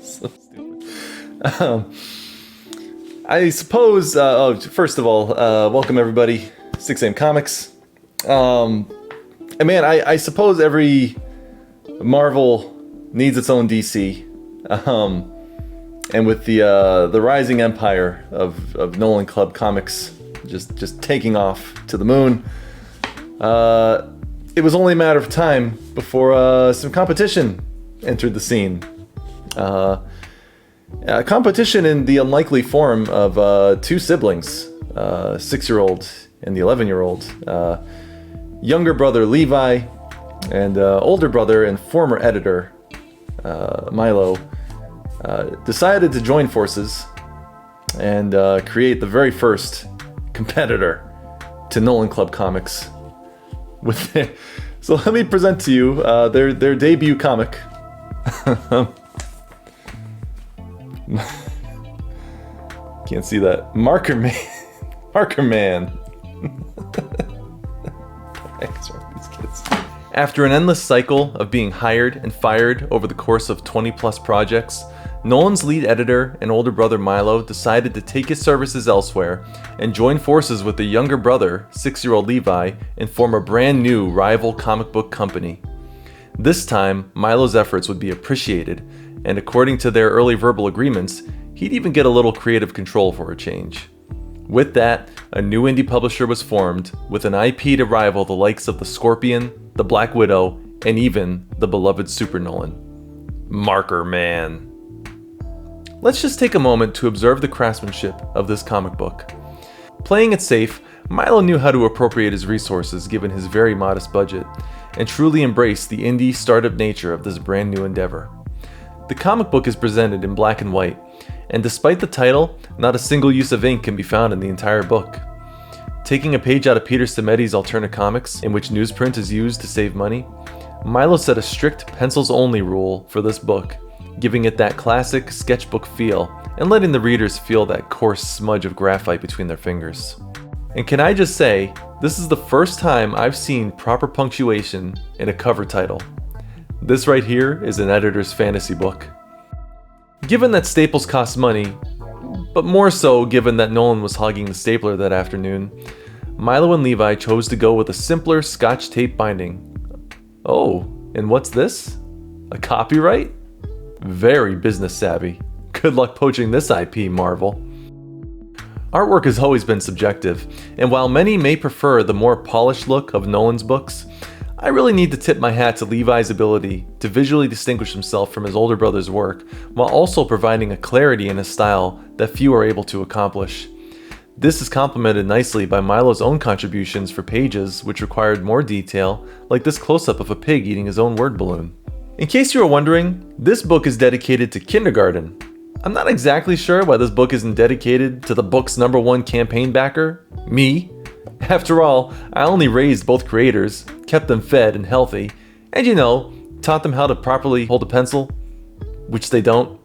So stupid. I suppose, first of all, welcome everybody, 6 a.m. Comics. I suppose every Marvel needs its own DC. And with the rising empire of Nolan Club Comics just taking off to the moon, it was only a matter of time before some competition entered the scene. Competition in the unlikely form of two siblings, 6-year-old and the 11-year-old, younger brother Levi, and older brother and former editor Milo, decided to join forces and create the very first competitor to Nolan Club Comics. So let me present to you their debut comic. Can't see that. Marker Man. Thanks for these kids. After an endless cycle of being hired and fired over the course of 20 plus projects, Nolan's lead editor and older brother Milo decided to take his services elsewhere and join forces with the younger brother, 6-year-old Levi, and form a brand new rival comic book company. This time, Milo's efforts would be appreciated, and according to their early verbal agreements, he'd even get a little creative control for a change. With that, a new indie publisher was formed, with an IP to rival the likes of the Scorpion, the Black Widow, and even the beloved Super Nolan. Marker Man. Let's just take a moment to observe the craftsmanship of this comic book. Playing it safe, Milo knew how to appropriate his resources given his very modest budget, and truly embrace the indie startup nature of this brand new endeavor. The comic book is presented in black and white, and despite the title, not a single use of ink can be found in the entire book. Taking a page out of Peter Simetti's Alternate Comics, in which newsprint is used to save money, Milo set a strict pencils-only rule for this book, giving it that classic sketchbook feel and letting the readers feel that coarse smudge of graphite between their fingers. And can I just say, this is the first time I've seen proper punctuation in a cover title. This right here is an editor's fantasy book. Given that staples cost money, but more so given that Nolan was hogging the stapler that afternoon, Milo and Levi chose to go with a simpler Scotch tape binding. Oh, and what's this? A copyright? Very business savvy. Good luck poaching this IP, Marvel. Artwork has always been subjective, and while many may prefer the more polished look of Nolan's books, I really need to tip my hat to Levi's ability to visually distinguish himself from his older brother's work, while also providing a clarity in his style that few are able to accomplish. This is complemented nicely by Milo's own contributions for pages which required more detail, like this close-up of a pig eating his own word balloon. In case you were wondering, this book is dedicated to kindergarten. I'm not exactly sure why this book isn't dedicated to the book's #1 campaign backer, me. After all, I only raised both creators, kept them fed and healthy, and taught them how to properly hold a pencil, which they don't.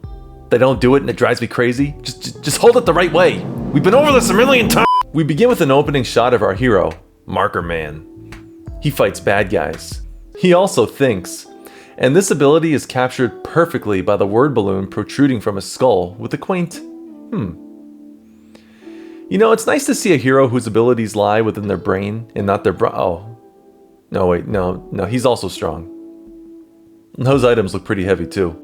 They don't do it and it drives me crazy. Just hold it the right way. We've been over this a million times. We begin with an opening shot of our hero, Marker Man. He fights bad guys. He also thinks. And this ability is captured perfectly by the word balloon protruding from his skull with a quaint, It's nice to see a hero whose abilities lie within their brain and not their No, he's also strong. Those items look pretty heavy too.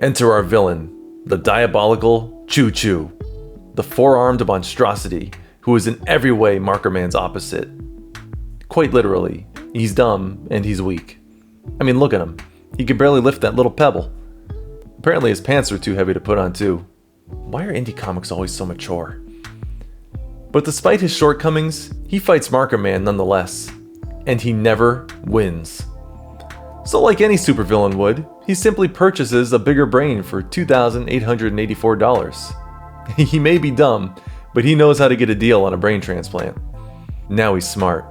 Enter our villain, the diabolical Choo Choo, the four-armed monstrosity who is in every way Marker Man's opposite. Quite literally, he's dumb and he's weak. I mean, look at him. He can barely lift that little pebble. Apparently his pants are too heavy to put on too. Why are indie comics always so mature? But despite his shortcomings, he fights Marker Man nonetheless. And he never wins. So like any supervillain would, he simply purchases a bigger brain for $2,884. He may be dumb, but he knows how to get a deal on a brain transplant. Now he's smart,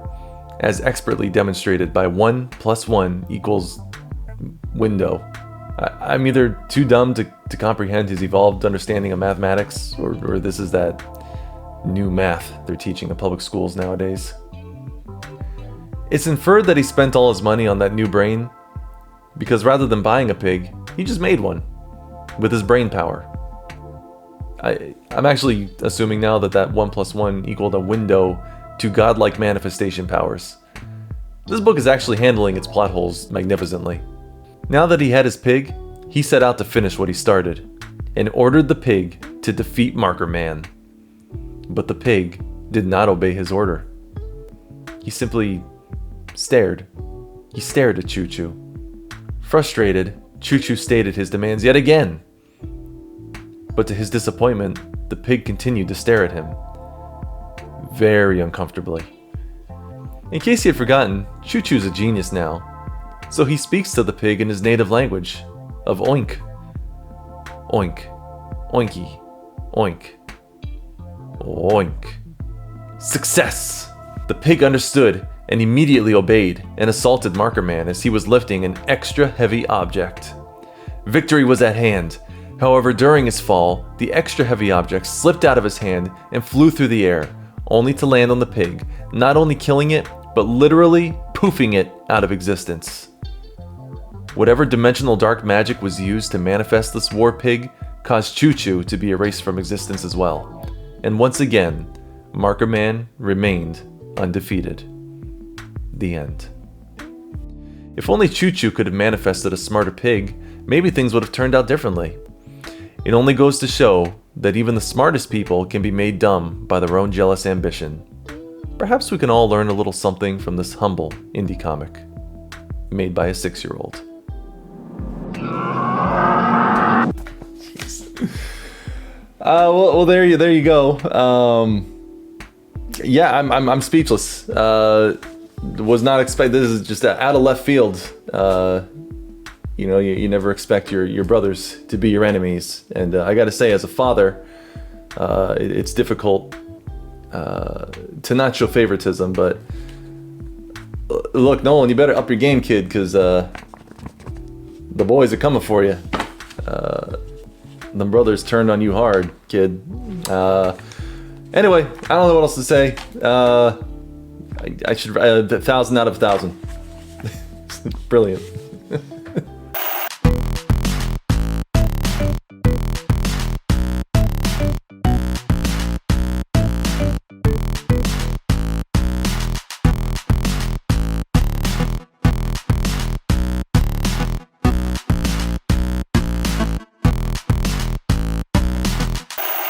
as expertly demonstrated by 1 + 1 = window. I'm either too dumb to comprehend his evolved understanding of mathematics, or this is that new math they're teaching in public schools nowadays. It's inferred that he spent all his money on that new brain, because rather than buying a pig, He just made one with his brain power. I'm actually assuming now that 1 + 1 equaled a window to godlike manifestation powers. This book is actually handling its plot holes magnificently. Now that he had his pig, he set out to finish what he started, and ordered the pig to defeat Marker Man. But the pig did not obey his order. He simply stared. He stared at Choo Choo. Frustrated, Choo Choo stated his demands yet again. But to his disappointment, the pig continued to stare at him. Very uncomfortably. In case he had forgotten, Choo Choo's a genius now. So he speaks to the pig in his native language of oink. Oink. Oinky. Oink. Oink. Success! The pig understood and immediately obeyed and assaulted Marker Man as he was lifting an extra heavy object. Victory was at hand. However, during his fall, the extra heavy object slipped out of his hand and flew through the air, only to land on the pig, not only killing it, but literally poofing it out of existence. Whatever dimensional dark magic was used to manifest this war pig caused Choo Choo to be erased from existence as well. And once again, Marker Man remained undefeated. The end. If only Choo Choo could have manifested a smarter pig, maybe things would have turned out differently. It only goes to show that even the smartest people can be made dumb by their own jealous ambition. Perhaps we can all learn a little something from this humble indie comic, made by a 6-year-old. Well, there you go. Yeah, I'm speechless. Was not expect. This is just out of left field. You never expect your brothers to be your enemies, and I got to say, as a father, it's difficult to not show favoritism. But look, Nolan, you better up your game, kid, because the boys are coming for you. The brothers turned on you hard, kid. Anyway, I don't know what else to say. I should 1,000 out of 1,000. Brilliant.